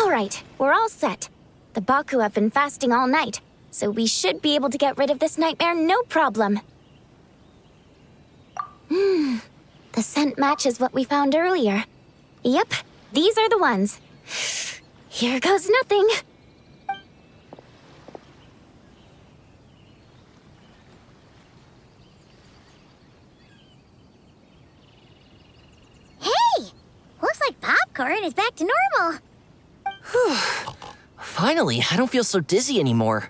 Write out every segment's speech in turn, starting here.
Alright, we're all set. The Baku have been fasting all night, so we should be able to get rid of this nightmare no problem. The scent matches what we found earlier. Yep, these are the ones. Here goes nothing. Hey! Looks like popcorn is back to normal. Whew. Finally, I don't feel so dizzy anymore.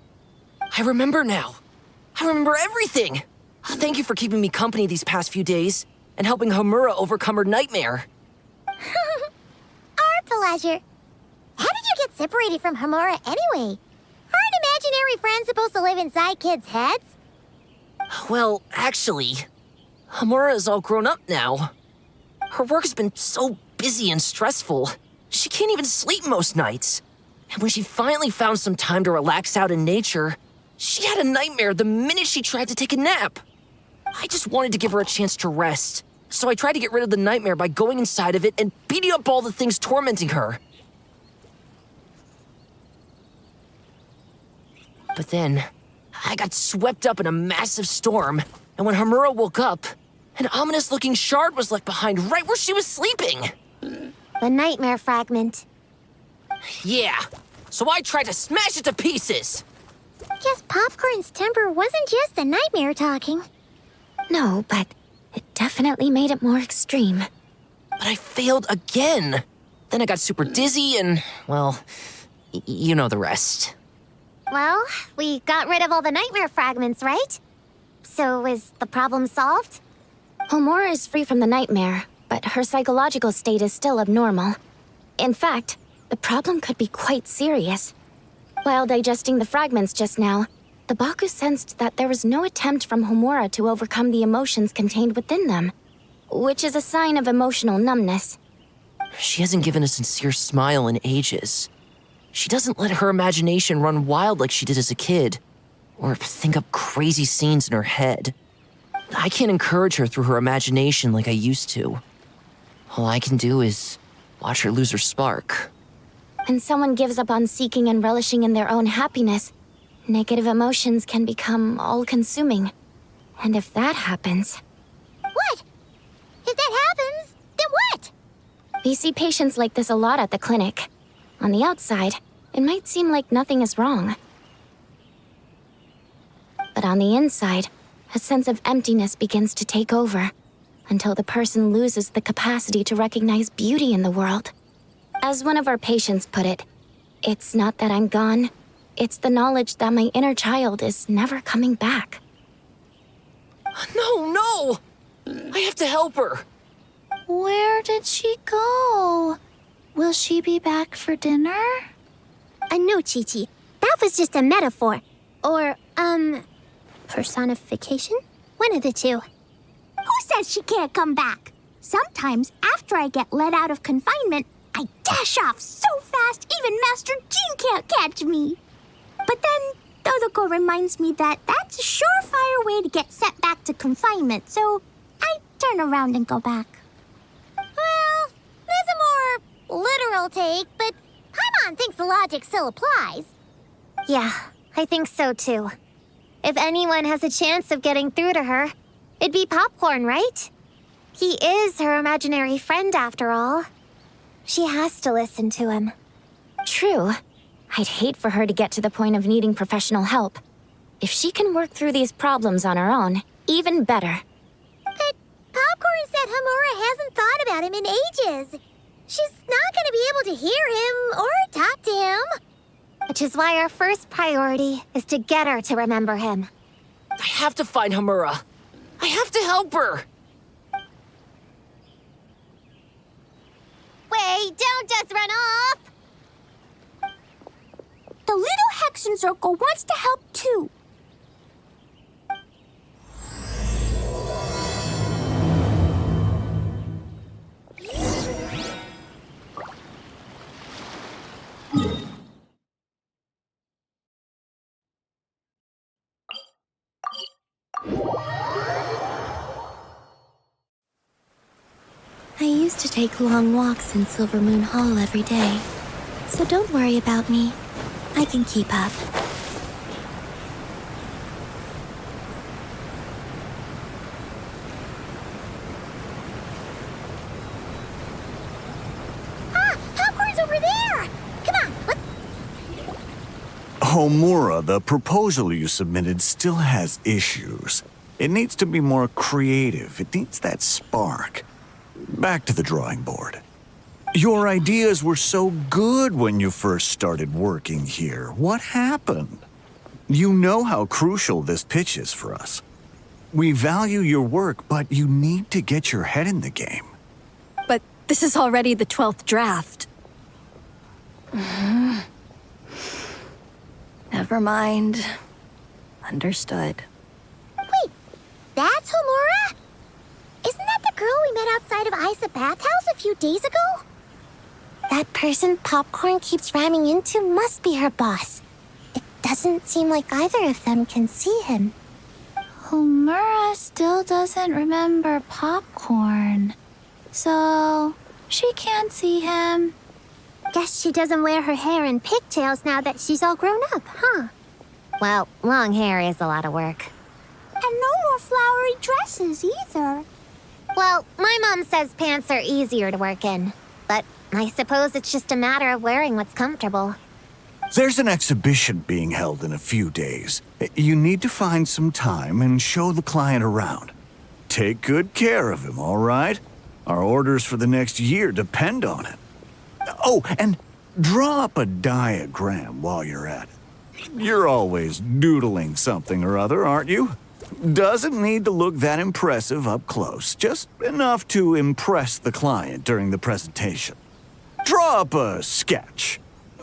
I remember now. I remember everything. Thank you for keeping me company these past few days and helping Homura overcome her nightmare. Our pleasure. How did you get separated from Homura anyway? Aren't imaginary friends supposed to live inside kids' heads? Well, actually, Homura is all grown up now. Her work has been so busy and stressful. She can't even sleep most nights. And when she finally found some time to relax out in nature, she had a nightmare the minute she tried to take a nap. I just wanted to give her a chance to rest, so I tried to get rid of the nightmare by going inside of it and beating up all the things tormenting her. But then, I got swept up in a massive storm, and when Homura woke up, an ominous-looking shard was left behind right where she was sleeping. The nightmare fragment. Yeah, so I tried to smash it to pieces. Guess Popcorn's temper wasn't just the nightmare talking. No, but it definitely made it more extreme. But I failed again. Then I got super dizzy and, well, you know the rest. Well, we got rid of all the nightmare fragments, right? So is the problem solved? Homura is free from the nightmare, but her psychological state is still abnormal. In fact, the problem could be quite serious. While digesting the fragments just now, the Baku sensed that there was no attempt from Homura to overcome the emotions contained within them, which is a sign of emotional numbness. She hasn't given a sincere smile in ages. She doesn't let her imagination run wild like she did as a kid, or think up crazy scenes in her head. I can't encourage her through her imagination like I used to. All I can do is watch her lose her spark. When someone gives up on seeking and relishing in their own happiness, negative emotions can become all-consuming. And if that happens... What? If that happens, then what? We see patients like this a lot at the clinic. On the outside, it might seem like nothing is wrong. But on the inside, a sense of emptiness begins to take over, until the person loses the capacity to recognize beauty in the world. As one of our patients put it, it's not that I'm gone, it's the knowledge that my inner child is never coming back. No! I have to help her. Where did she go? Will she be back for dinner? No, Chi-Chi. That was just a metaphor. Or, personification? One of the two. Who says she can't come back? Sometimes, after I get let out of confinement, I dash off so fast even Master Jean can't catch me. But then, Dodoko reminds me that that's a surefire way to get sent back to confinement, so I turn around and go back. Well, there's a more literal take, but Paimon thinks the logic still applies. Yeah, I think so too. If anyone has a chance of getting through to her, it'd be Popcorn, right? He is her imaginary friend after all. She has to listen to him. True. I'd hate for her to get to the point of needing professional help. If she can work through these problems on her own, even better. But Popcorn said Homura hasn't thought about him in ages. She's not going to be able to hear him or talk to him. Which is why our first priority is to get her to remember him. I have to find Homura. I have to help her. Wait, don't just run off! The little Hexen Circle wants to help too. I used to take long walks in Silver Moon Hall every day, So don't worry about me. I can keep up. Popcorn's over there! Come on, let's... Homura, the proposal you submitted still has issues. It needs to be more creative. It needs that spark. Back to the drawing board. Your ideas were so good when you first started working here. What happened? You know how crucial this pitch is for us. We value your work, but you need to get your head in the game. But this is already the 12th draft. Never mind. Understood. Wait, that's Homura? Isn't that the girl we met outside of Isa Bathhouse a few days ago? That person Popcorn keeps ramming into must be her boss. It doesn't seem like either of them can see him. Homura still doesn't remember Popcorn. So, she can't see him. Guess she doesn't wear her hair in pigtails now that she's all grown up, huh? Well, long hair is a lot of work. And no more flowery dresses either. Well, my mom says pants are easier to work in. But I suppose it's just a matter of wearing what's comfortable. There's an exhibition being held in a few days. You need to find some time and show the client around. Take good care of him, all right? Our orders for the next year depend on it. Oh, and draw up a diagram while you're at it. You're always doodling something or other, aren't you? Doesn't need to look that impressive up close, just enough to impress the client during the presentation. Draw up a sketch.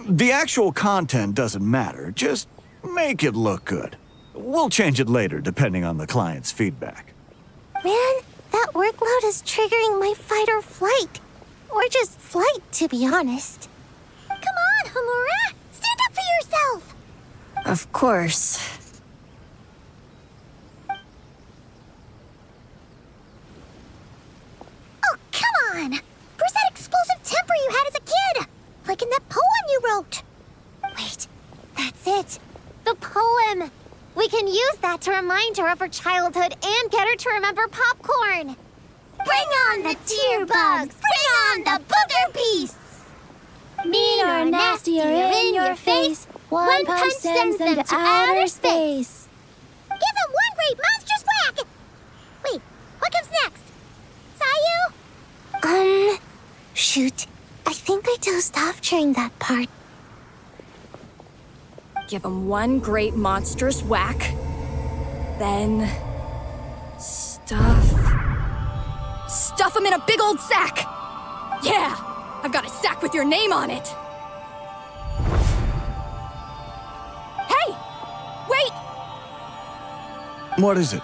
The actual content doesn't matter, just make it look good. We'll change it later depending on the client's feedback. Man, that workload is triggering my fight or flight. Or just flight, to be honest. Come on, Homura! Stand up for yourself! Of course. Oh, come on! Where's that explosive temper you had as a kid? Like in that poem you wrote. Wait, that's it. The poem. We can use that to remind her of her childhood and get her to remember Popcorn. Bring on the tear bugs! Bring on the booger beasts! Mean or nasty or in your face, one punch sends them to outer space. Give them one great monstrous whack! Wait, what comes next? Sayu? Shoot. I think I dozed off during that part. Give him one great monstrous whack. Then... Stuff him in a big old sack! Yeah! I've got a sack with your name on it! Hey! Wait! What is it?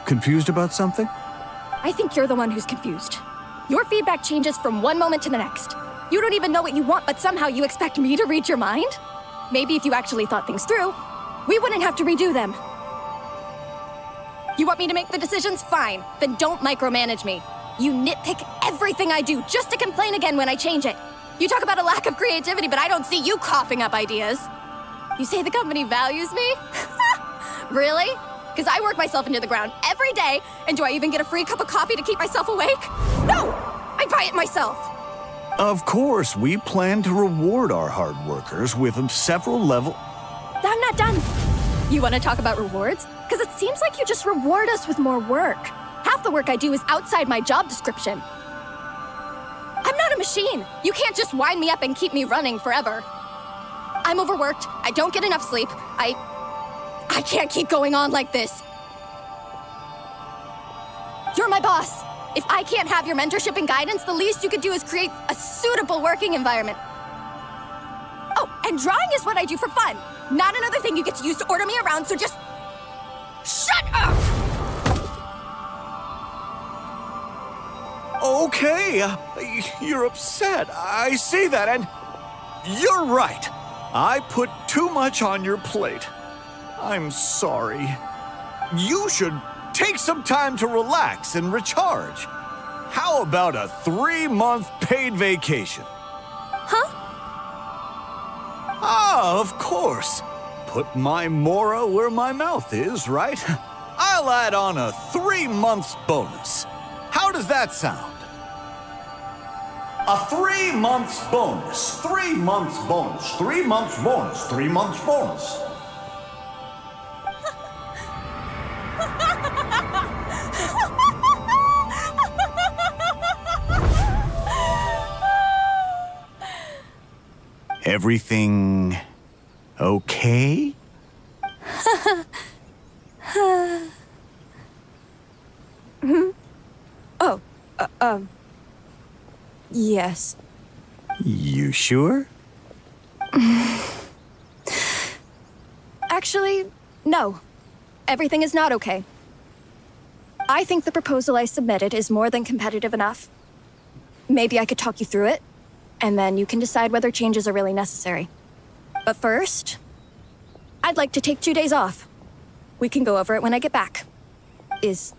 Confused about something? I think you're the one who's confused. Your feedback changes from one moment to the next. You don't even know what you want, but somehow you expect me to read your mind? Maybe if you actually thought things through, we wouldn't have to redo them. You want me to make the decisions? Fine. Then don't micromanage me. You nitpick everything I do just to complain again when I change it. You talk about a lack of creativity, but I don't see you coughing up ideas. You say the company values me? Really? Because I work myself into the ground every day, and do I even get a free cup of coffee to keep myself awake? No! I buy it myself! Of course, we plan to reward our hard workers with several level... I'm not done. You want to talk about rewards? Because it seems like you just reward us with more work. Half the work I do is outside my job description. I'm not a machine. You can't just wind me up and keep me running forever. I'm overworked. I don't get enough sleep. I can't keep going on like this. You're my boss. If I can't have your mentorship and guidance, the least you could do is create a suitable working environment. Oh, and drawing is what I do for fun. Not another thing you get to use to order me around, so just... shut up! Okay, you're upset. I see that, and you're right. I put too much on your plate. I'm sorry. You should take some time to relax and recharge. How about a 3-month paid vacation? Huh? Ah, of course. Put my Mora where my mouth is, right? I'll add on a 3 months bonus. How does that sound? A 3 months bonus. 3 months bonus. 3 months bonus. 3 months bonus. Everything okay? Oh, yes. You sure? Actually, no. Everything is not okay. I think the proposal I submitted is more than competitive enough. Maybe I could talk you through it, and then you can decide whether changes are really necessary. But first, I'd like to take 2 days off. We can go over it when I get back. Is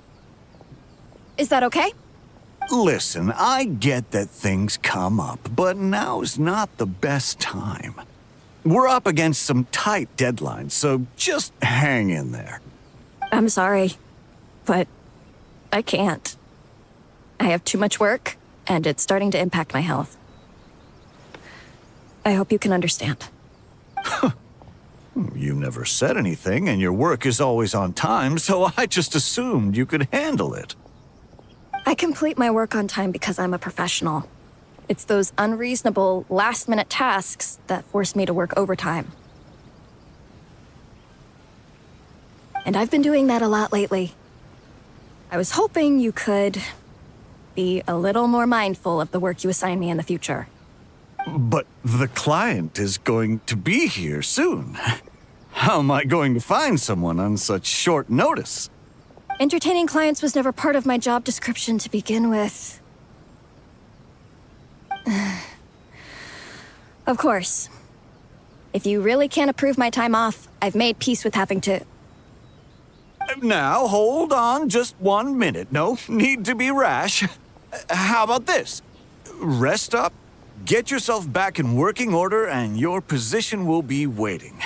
that okay? Listen, I get that things come up, but now's not the best time. We're up against some tight deadlines, so just hang in there. I'm sorry, but I can't. I have too much work, and it's starting to impact my health. I hope you can understand. You never said anything, and your work is always on time, so I just assumed you could handle it. I complete my work on time because I'm a professional. It's those unreasonable, last-minute tasks that force me to work overtime. And I've been doing that a lot lately. I was hoping you could be a little more mindful of the work you assign me in the future. But the client is going to be here soon. How am I going to find someone on such short notice? Entertaining clients was never part of my job description to begin with. Of course. If you really can't approve my time off, I've made peace with having to... Now, hold on just 1 minute. No need to be rash. How about this? Rest up, get yourself back in working order, and your position will be waiting.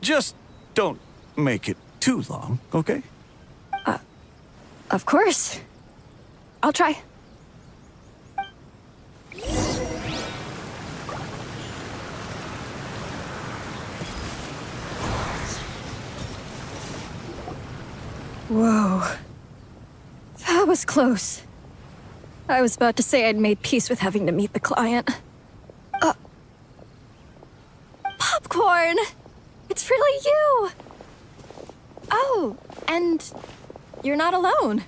Just don't make it too long, okay? Of course. I'll try. Whoa. That was close. I was about to say I'd made peace with having to meet the client. Popcorn! It's really you! Oh, and you're not alone.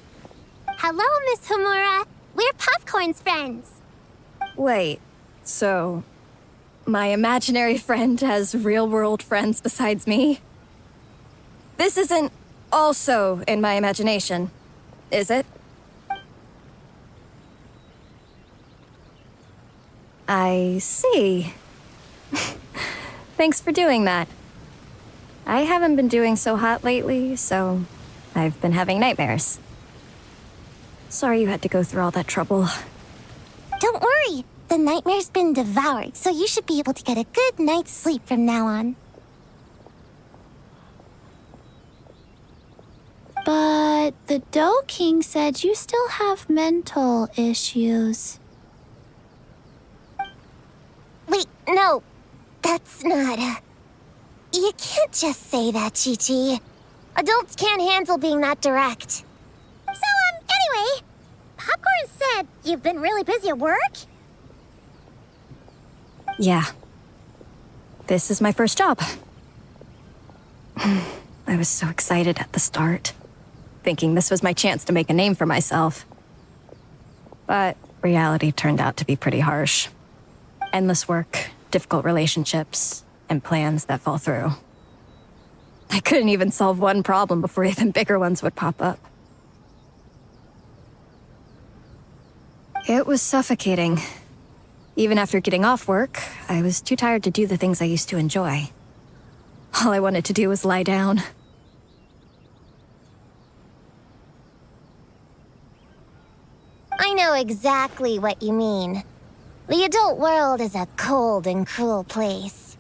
Hello, Miss Homura. We're Popcorn's friends. Wait, so my imaginary friend has real-world friends besides me? This isn't also in my imagination, is it? I see. Thanks for doing that. I haven't been doing so hot lately, so I've been having nightmares. Sorry you had to go through all that trouble. Don't worry. The nightmare's been devoured, so you should be able to get a good night's sleep from now on. But the Dough King said you still have mental issues. Wait, no. That's not... You can't just say that, Chi-Chi. Adults can't handle being that direct. So, anyway, Popcorn said you've been really busy at work? Yeah. This is my first job. I was so excited at the start, thinking this was my chance to make a name for myself. But reality turned out to be pretty harsh. Endless work, difficult relationships, and plans that fall through. I couldn't even solve one problem before even bigger ones would pop up. It was suffocating. Even after getting off work, I was too tired to do the things I used to enjoy. All I wanted to do was lie down. I know exactly what you mean. The adult world is a cold and cruel place.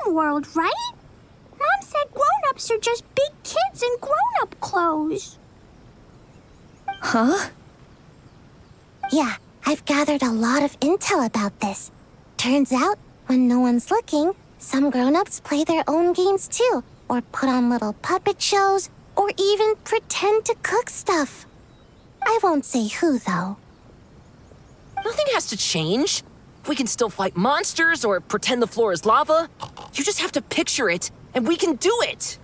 dream world, right? Mom said grown-ups are just big kids in grown-up clothes. Huh? Yeah, I've gathered a lot of intel about this. Turns out, when no one's looking, some grown-ups play their own games too, or put on little puppet shows, or even pretend to cook stuff. I won't say who, though. Nothing has to change. We can still fight monsters or pretend the floor is lava. You just have to picture it, and we can do it.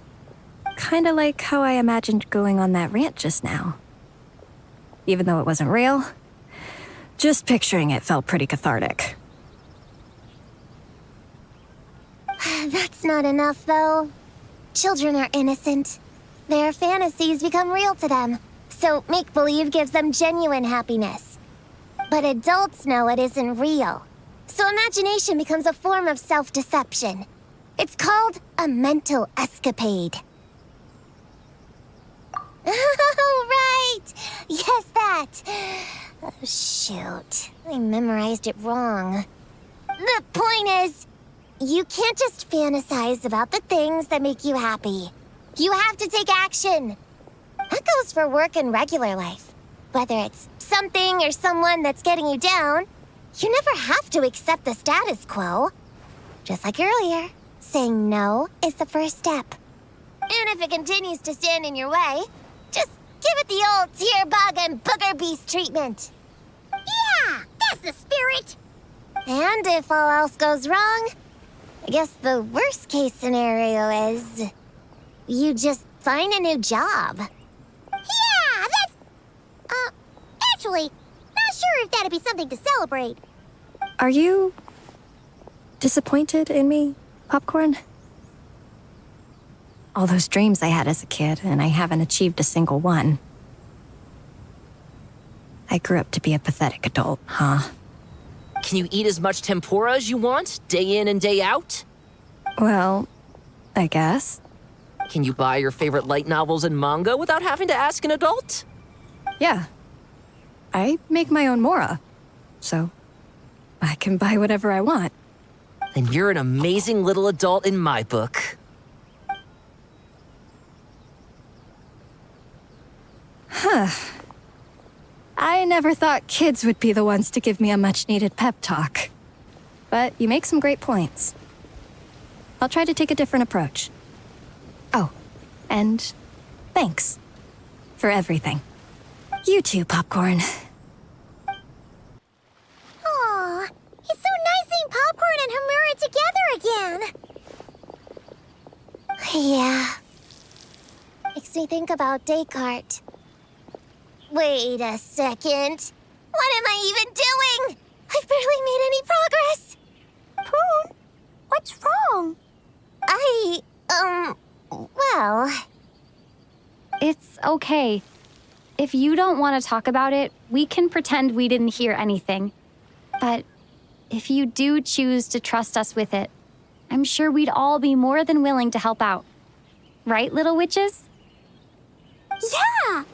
Kinda like how I imagined going on that rant just now. Even though it wasn't real, just picturing it felt pretty cathartic. That's not enough, though. Children are innocent. Their fantasies become real to them, so make-believe gives them genuine happiness. But adults know it isn't real, so imagination becomes a form of self-deception. It's called a mental escapade. Oh, right! Yes, that! Oh, shoot. I memorized it wrong. The point is, you can't just fantasize about the things that make you happy. You have to take action. That goes for work and regular life. Whether it's something or someone that's getting you down, you never have to accept the status quo. Just like earlier, saying no is the first step. And if it continues to stand in your way, just give it the old tear bug and booger beast treatment. Yeah, that's the spirit. And if all else goes wrong, I guess the worst case scenario is you just find a new job. Yeah, that's... actually, not sure if that'd be something to celebrate. Are you disappointed in me, Popcorn? All those dreams I had as a kid, and I haven't achieved a single one. I grew up to be a pathetic adult, huh? Can you eat as much tempura as you want, day in and day out? Well, I guess. Can you buy your favorite light novels and manga without having to ask an adult? Yeah. I make my own mora, so I can buy whatever I want. Then you're an amazing little adult in my book. I never thought kids would be the ones to give me a much-needed pep talk. But you make some great points. I'll try to take a different approach. Oh, and thanks for everything. You too, Popcorn. Aw, it's so nice seeing Popcorn and Hamura together again. Yeah. Makes me think about Descartes. Wait a second. What am I even doing? I've barely made any progress. Prune, what's wrong? Well... It's okay. If you don't want to talk about it, we can pretend we didn't hear anything. But if you do choose to trust us with it, I'm sure we'd all be more than willing to help out. Right, little witches? Yeah!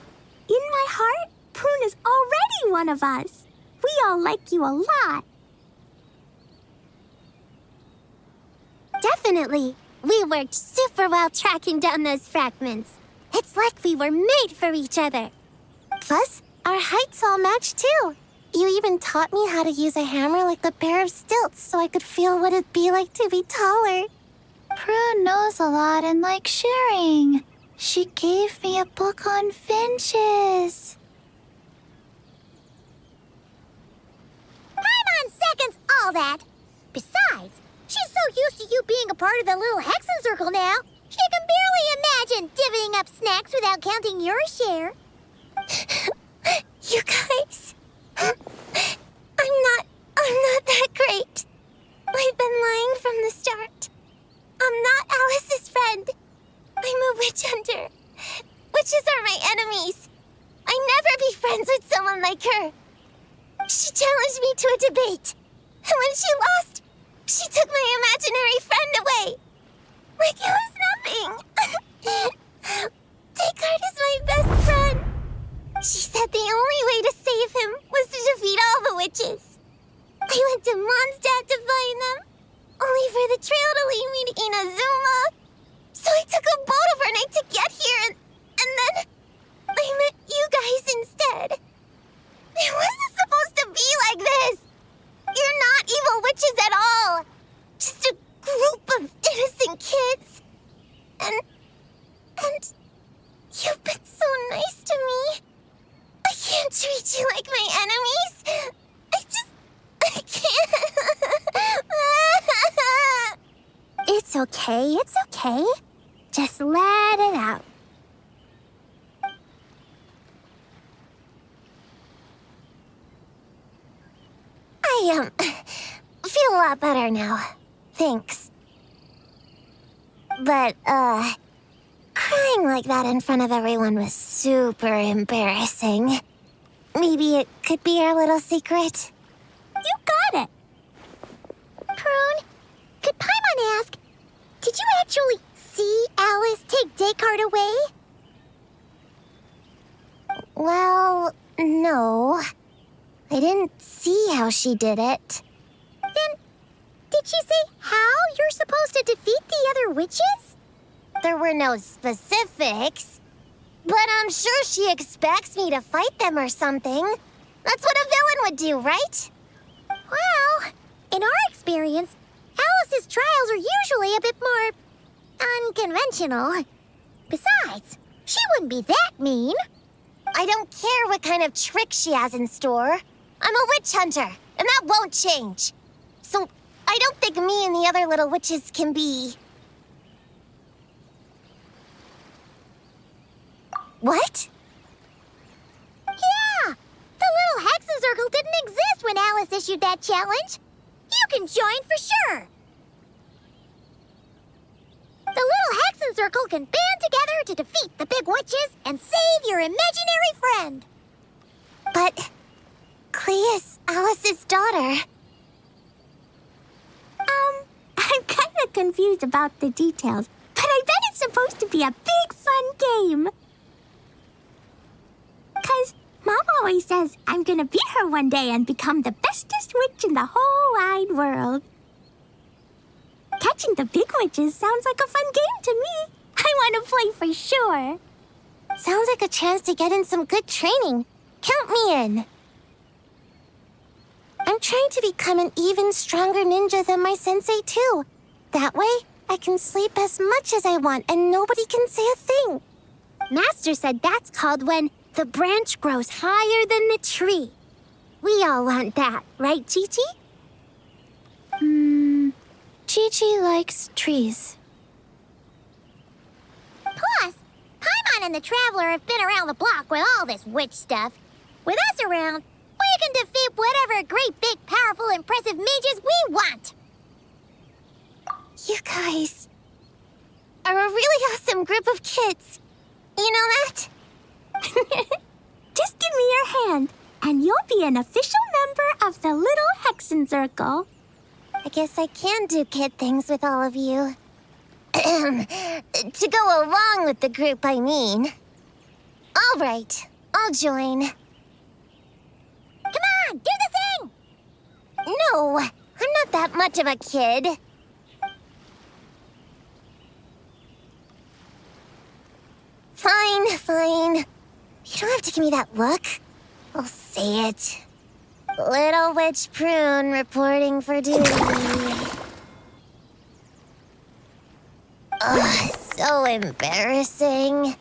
In my heart, Prune is already one of us. We all like you a lot. Definitely. We worked super well tracking down those fragments. It's like we were made for each other. Plus, our heights all match too. You even taught me how to use a hammer like the pair of stilts so I could feel what it'd be like to be taller. Prune knows a lot and likes sharing. She gave me a book on finches. Paimon seconds all that. Besides, she's so used to you being a part of the little Hexen Circle now, she can barely imagine divvying up snacks without counting your share. You guys, I'm not that great. I've been lying from the start. I'm not Alice's friend. I'm a witch hunter. Witches are my enemies. I'd never be friends with someone like her. She challenged me to a debate. And when she lost, she took my imaginary friend away. Like it was nothing. Descartes is my best friend. She said the only way to save him was to defeat all the witches. I went to Mondstadt to find them, only for the trail to lead me to Just let it out. I, feel a lot better now. Thanks. But, crying like that in front of everyone was super embarrassing. Maybe it could be our little secret? You got it. Prune, could Paimon ask, did you actually see Alice take Descartes away? Well, no. I didn't see how she did it. Then, did she say how you're supposed to defeat the other witches? There were no specifics. But I'm sure she expects me to fight them or something. That's what a villain would do, right? Well, in our experience, Alice's trials are usually a bit more unconventional. Besides, she wouldn't be that mean. I don't care what kind of trick she has in store. I'm a witch hunter, and that won't change. So I don't think me and the other little witches can be... What? Yeah! The little Hexen Circle didn't exist when Alice issued that challenge. You can join for sure. The little Hexen Circle can band together to defeat the big witches and save your imaginary friend. But... Clea's Alice's daughter. I'm kind of confused about the details, but I bet it's supposed to be a big fun game. 'Cause Mom always says I'm gonna beat her one day and become the bestest witch in the whole wide world. Catching the big witches sounds like a fun game to me. I want to play for sure. Sounds like a chance to get in some good training. Count me in. I'm trying to become an even stronger ninja than my sensei, too. That way, I can sleep as much as I want and nobody can say a thing. Master said that's called when the branch grows higher than the tree. We all want that, right, Chi-Chi? Chi-Chi likes trees. Plus, Paimon and the Traveler have been around the block with all this witch stuff. With us around, we can defeat whatever great, big, powerful, impressive mages we want. You guys are a really awesome group of kids. You know that? Just give me your hand, and you'll be an official member of the Little Hexen Circle. I guess I can do kid things with all of you. To go along with the group, I mean. All right, I'll join. Come on, do the thing! No, I'm not that much of a kid. Fine. You don't have to give me that look. I'll say it. Little Witch Prune reporting for duty. Ugh, so embarrassing.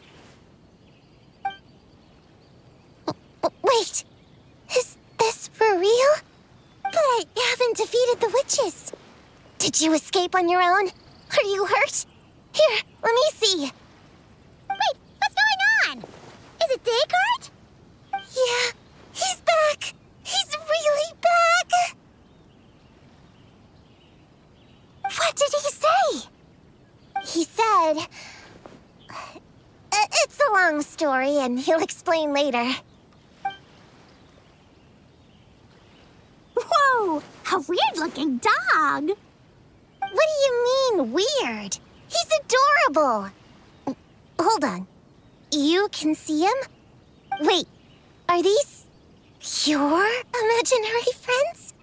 Wait, is this for real? But I haven't defeated the witches. Did you escape on your own? Are you hurt? Here, let me see. Wait, what's going on? Is it Descartes? Yeah, he's back. He's really back. What did he say? He said... It's a long story, and he'll explain later. Whoa, a weird-looking dog. What do you mean, weird? He's adorable. Hold on. You can see him? Wait, are these your imaginary friends?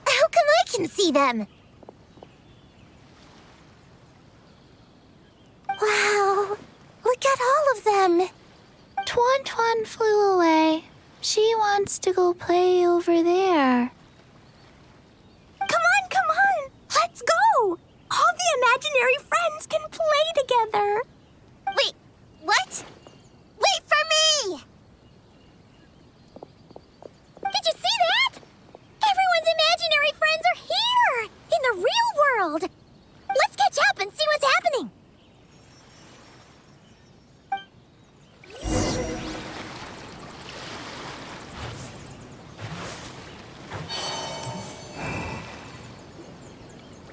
How come I can see them? Wow, look at all of them. Tuan Tuan flew away. She wants to go play over there. Come on, let's go. All the imaginary friends can play together. Wait, what? Wait for me! Did you see that? Everyone's imaginary friends are here, in the real world. Let's catch up and see what's happening.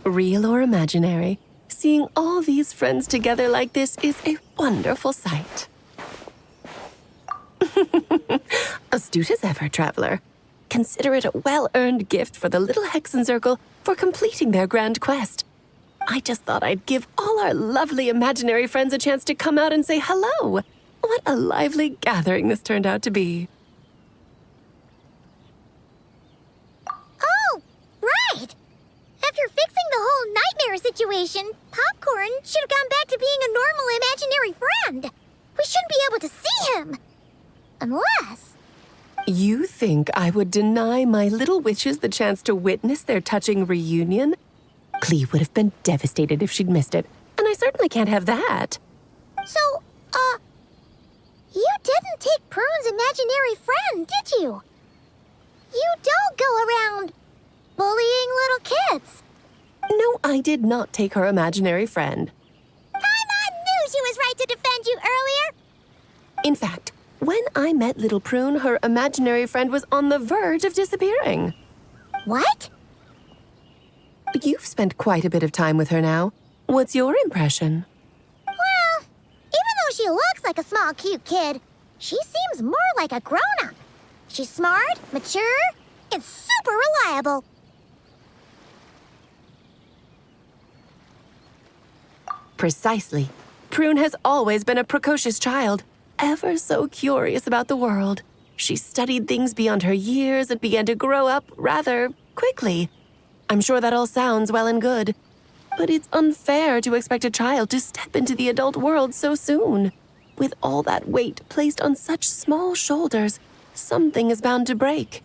Real or imaginary, seeing all these friends together like this is a wonderful sight. Astute as ever, traveler. Consider it a well-earned gift for the little Hexencircle for completing their grand quest. I just thought I'd give all our lovely imaginary friends a chance to come out and say hello. What a lively gathering this turned out to be. Oh, right! After fixing the whole nightmare situation, Popcorn should have gone back to being a normal imaginary friend. We shouldn't be able to see him. Unless... You think I would deny my little witches the chance to witness their touching reunion? Clee would have been devastated if she'd missed it, and I certainly can't have that. So, you didn't take Prune's imaginary friend, did you? You don't go around bullying little kids. No, I did not take her imaginary friend. Paimon knew she was right to defend you earlier. In fact, when I met little Prune, her imaginary friend was on the verge of disappearing. What? You've spent quite a bit of time with her now. What's your impression? Well, even though she looks like a small, cute kid, she seems more like a grown-up. She's smart, mature, and super reliable. Precisely. Prune has always been a precocious child, ever so curious about the world. She studied things beyond her years and began to grow up rather quickly. I'm sure that all sounds well and good, but it's unfair to expect a child to step into the adult world so soon. With all that weight placed on such small shoulders, something is bound to break.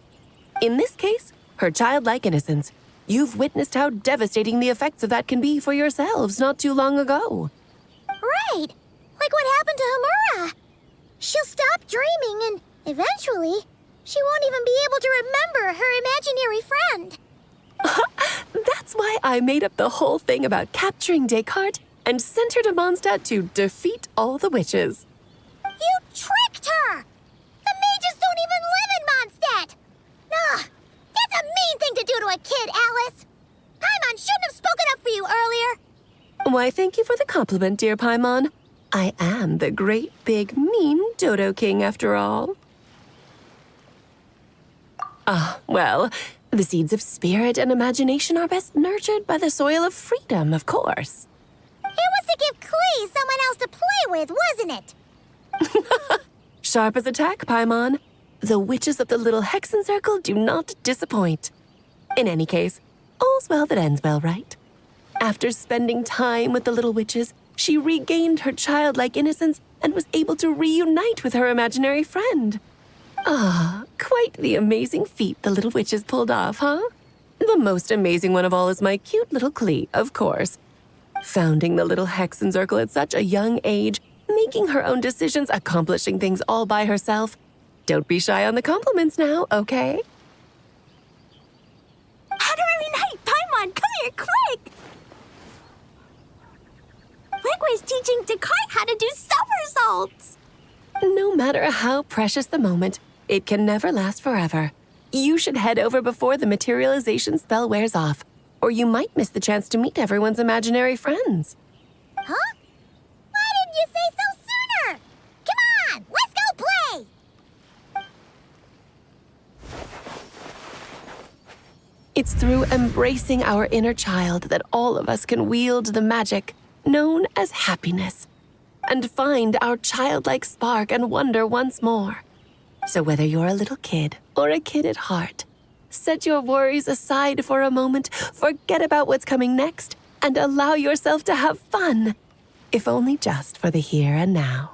In this case, her childlike innocence. You've witnessed how devastating the effects of that can be for yourselves not too long ago. Right, like what happened to Hamura. She'll stop dreaming and, eventually, she won't even be able to remember her imaginary friend. That's why I made up the whole thing about capturing Descartes and sent her to Mondstadt to defeat all the witches. You tricked her! The mages don't even live in Mondstadt! Ugh, that's a mean thing to do to a kid, Alice! Paimon shouldn't have spoken up for you earlier! Why, thank you for the compliment, dear Paimon. I am the great, big, mean Dodo King, after all. Well, the seeds of spirit and imagination are best nurtured by the soil of freedom, of course. It was to give Clee someone else to play with, wasn't it? Sharp as a tack, Paimon. The witches of the little Hexencircle do not disappoint. In any case, all's well that ends well, right? After spending time with the little witches, she regained her childlike innocence and was able to reunite with her imaginary friend. Quite the amazing feat the little witches pulled off, huh? The most amazing one of all is my cute little Clee, of course. Founding the little Hexencircle at such a young age, making her own decisions, accomplishing things all by herself. Don't be shy on the compliments now, okay? Honorary Knight, Paimon, come here, quick! Wigway's teaching Descartes how to do somersaults! No matter how precious the moment, it can never last forever. You should head over before the materialization spell wears off, or you might miss the chance to meet everyone's imaginary friends. Huh? Why didn't you say so sooner? Come on, let's go play! It's through embracing our inner child that all of us can wield the magic known as happiness and find our childlike spark and wonder once more. So whether you're a little kid or a kid at heart, set your worries aside for a moment, forget about what's coming next, and allow yourself to have fun, if only just for the here and now.